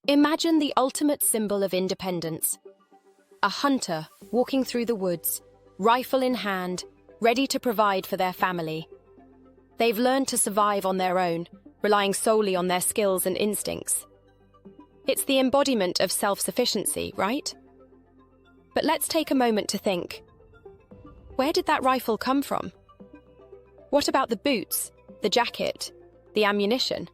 Imagine the ultimate symbol of independence. A hunter walking through the woods, rifle in hand, ready to provide for their family. They've learned to survive on their own, relying solely on their skills and instincts. It's the embodiment of self-sufficiency, right? But let's take a moment to think. Where did that rifle come from? What about the boots, the jacket, the ammunition?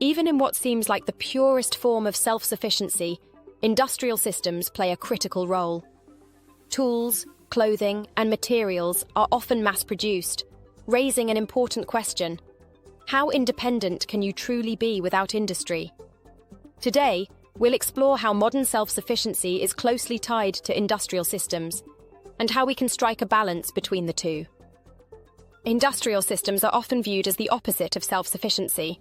Even in what seems like the purest form of self-sufficiency, industrial systems play a critical role. Tools, clothing, and materials are often mass-produced, raising an important question. How independent can you truly be without industry? Today, we'll explore how modern self-sufficiency is closely tied to industrial systems, and how we can strike a balance between the two. Industrial systems are often viewed as the opposite of self-sufficiency.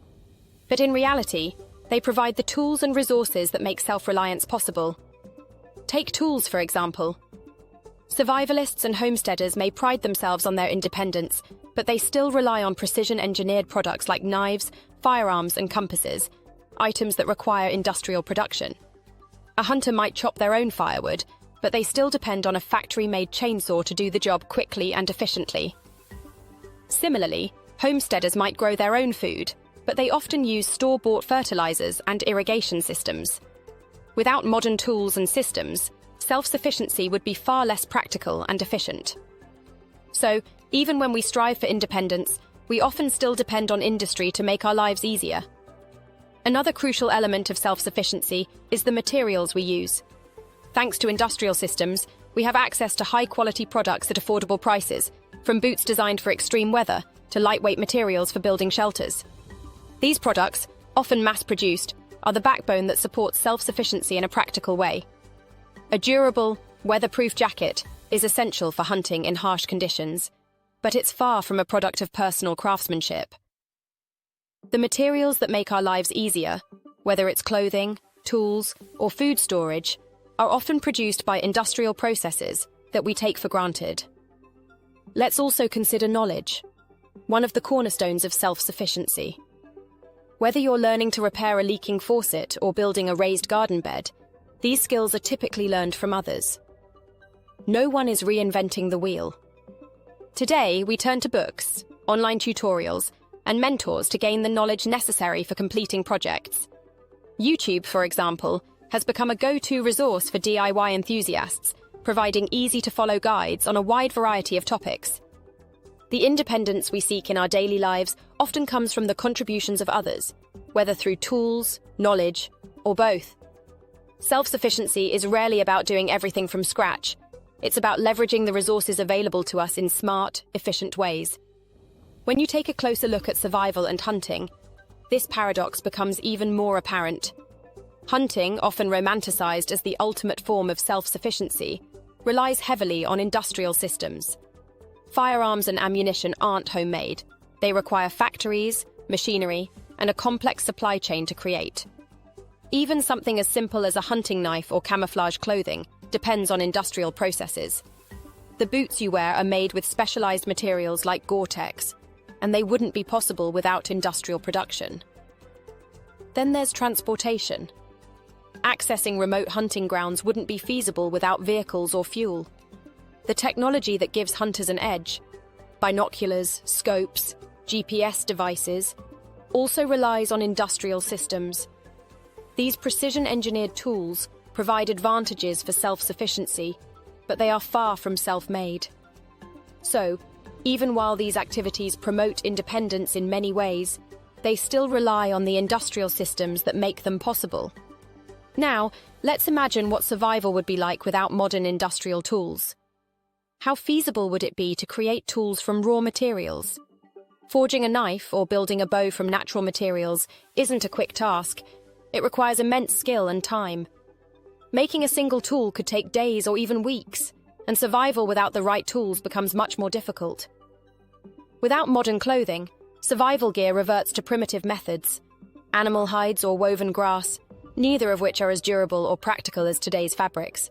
But in reality, they provide the tools and resources that make self-reliance possible. Take tools, for example. Survivalists and homesteaders may pride themselves on their independence, but they still rely on precision-engineered products like knives, firearms, and compasses, items that require industrial production. A hunter might chop their own firewood, but they still depend on a factory-made chainsaw to do the job quickly and efficiently. Similarly, homesteaders might grow their own food, but they often use store-bought fertilizers and irrigation systems. Without modern tools and systems, self-sufficiency would be far less practical and efficient. So, even when we strive for independence, we often still depend on industry to make our lives easier. Another crucial element of self-sufficiency is the materials we use. Thanks to industrial systems, we have access to high-quality products at affordable prices, from boots designed for extreme weather to lightweight materials for building shelters. These products, often mass-produced, are the backbone that supports self-sufficiency in a practical way. A durable, weatherproof jacket is essential for hunting in harsh conditions, but it's far from a product of personal craftsmanship. The materials that make our lives easier, whether it's clothing, tools, or food storage, are often produced by industrial processes that we take for granted. Let's also consider knowledge, one of the cornerstones of self-sufficiency. Whether you're learning to repair a leaking faucet or building a raised garden bed, these skills are typically learned from others. No one is reinventing the wheel. Today, we turn to books, online tutorials, and mentors to gain the knowledge necessary for completing projects. YouTube, for example, has become a go-to resource for DIY enthusiasts, providing easy-to-follow guides on a wide variety of topics. The independence we seek in our daily lives often comes from the contributions of others, whether through tools, knowledge, or both. Self-sufficiency is rarely about doing everything from scratch. It's about leveraging the resources available to us in smart, efficient ways. When you take a closer look at survival and hunting, this paradox becomes even more apparent. Hunting, often romanticized as the ultimate form of self-sufficiency, relies heavily on industrial systems. Firearms and ammunition aren't homemade. They require factories, machinery, and a complex supply chain to create. Even something as simple as a hunting knife or camouflage clothing depends on industrial processes. The boots you wear are made with specialized materials like Gore-Tex, and they wouldn't be possible without industrial production. Then there's transportation. Accessing remote hunting grounds wouldn't be feasible without vehicles or fuel. The technology that gives hunters an edge, binoculars, scopes, GPS devices, also relies on industrial systems. These precision-engineered tools provide advantages for self-sufficiency, but they are far from self-made. So, even while these activities promote independence in many ways, they still rely on the industrial systems that make them possible. Now, let's imagine what survival would be like without modern industrial tools. How feasible would it be to create tools from raw materials? Forging a knife or building a bow from natural materials isn't a quick task. It requires immense skill and time. Making a single tool could take days or even weeks, and survival without the right tools becomes much more difficult. Without modern clothing, survival gear reverts to primitive methods, animal hides or woven grass, neither of which are as durable or practical as today's fabrics.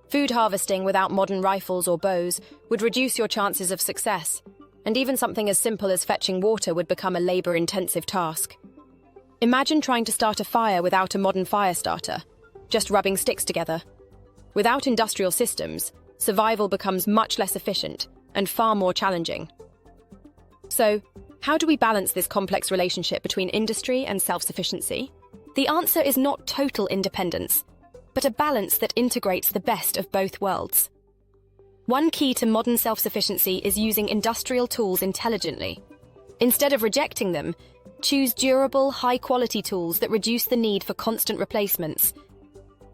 Food harvesting without modern rifles or bows would reduce your chances of success, and even something as simple as fetching water would become a labor-intensive task. Imagine trying to start a fire without a modern fire starter, just rubbing sticks together. Without industrial systems, survival becomes much less efficient and far more challenging. So, how do we balance this complex relationship between industry and self-sufficiency? The answer is not total independence, but a balance that integrates the best of both worlds. One key to modern self-sufficiency is using industrial tools intelligently. Instead of rejecting them, choose durable, high-quality tools that reduce the need for constant replacements.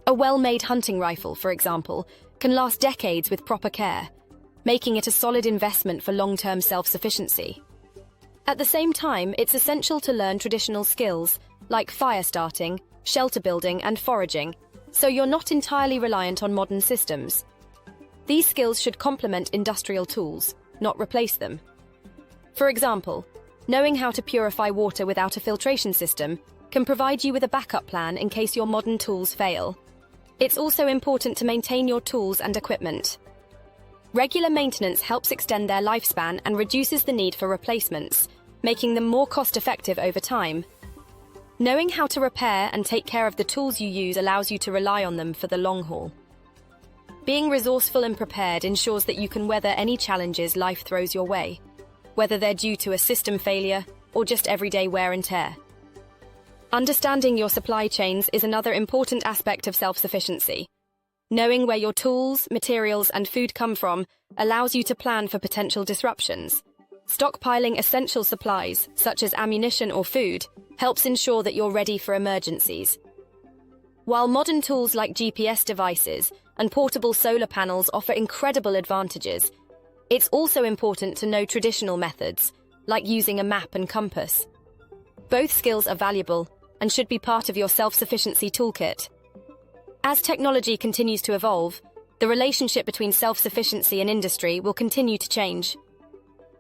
A well-made hunting rifle, for example, can last decades with proper care, making it a solid investment for long-term self-sufficiency. At the same time, it's essential to learn traditional skills, like fire starting, shelter building, and foraging, so you're not entirely reliant on modern systems. These skills should complement industrial tools, not replace them. For example, knowing how to purify water without a filtration system can provide you with a backup plan in case your modern tools fail. It's also important to maintain your tools and equipment. Regular maintenance helps extend their lifespan and reduces the need for replacements, making them more cost-effective over time. Knowing how to repair and take care of the tools you use allows you to rely on them for the long haul. Being resourceful and prepared ensures that you can weather any challenges life throws your way, whether they're due to a system failure or just everyday wear and tear. Understanding your supply chains is another important aspect of self-sufficiency. Knowing where your tools, materials, and food come from allows you to plan for potential disruptions. Stockpiling essential supplies, such as ammunition or food, helps ensure that you're ready for emergencies. While modern tools like GPS devices and portable solar panels offer incredible advantages, it's also important to know traditional methods, like using a map and compass. Both skills are valuable and should be part of your self-sufficiency toolkit. As technology continues to evolve, the relationship between self-sufficiency and industry will continue to change.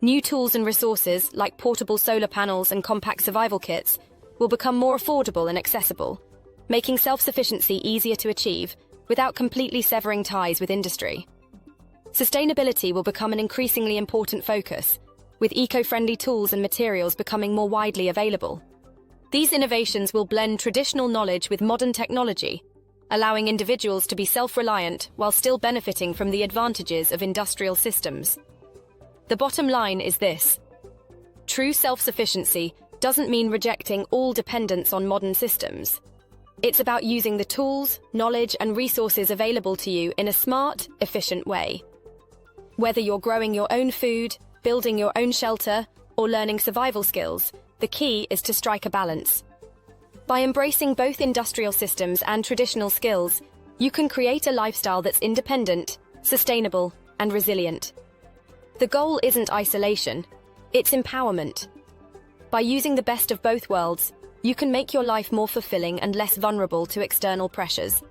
New tools and resources, like portable solar panels and compact survival kits, will become more affordable and accessible, making self-sufficiency easier to achieve without completely severing ties with industry. Sustainability will become an increasingly important focus, with eco-friendly tools and materials becoming more widely available. These innovations will blend traditional knowledge with modern technology, allowing individuals to be self-reliant while still benefiting from the advantages of industrial systems. The bottom line is this: true self-sufficiency doesn't mean rejecting all dependence on modern systems. It's about using the tools, knowledge, and resources available to you in a smart, efficient way. Whether you're growing your own food, building your own shelter, or learning survival skills, the key is to strike a balance. By embracing both industrial systems and traditional skills, you can create a lifestyle that's independent, sustainable, and resilient. The goal isn't isolation, it's empowerment. By using the best of both worlds, you can make your life more fulfilling and less vulnerable to external pressures.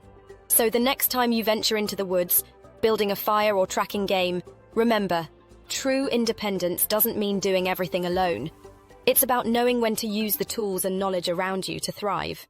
So the next time you venture into the woods, building a fire or tracking game, remember, true independence doesn't mean doing everything alone. It's about knowing when to use the tools and knowledge around you to thrive.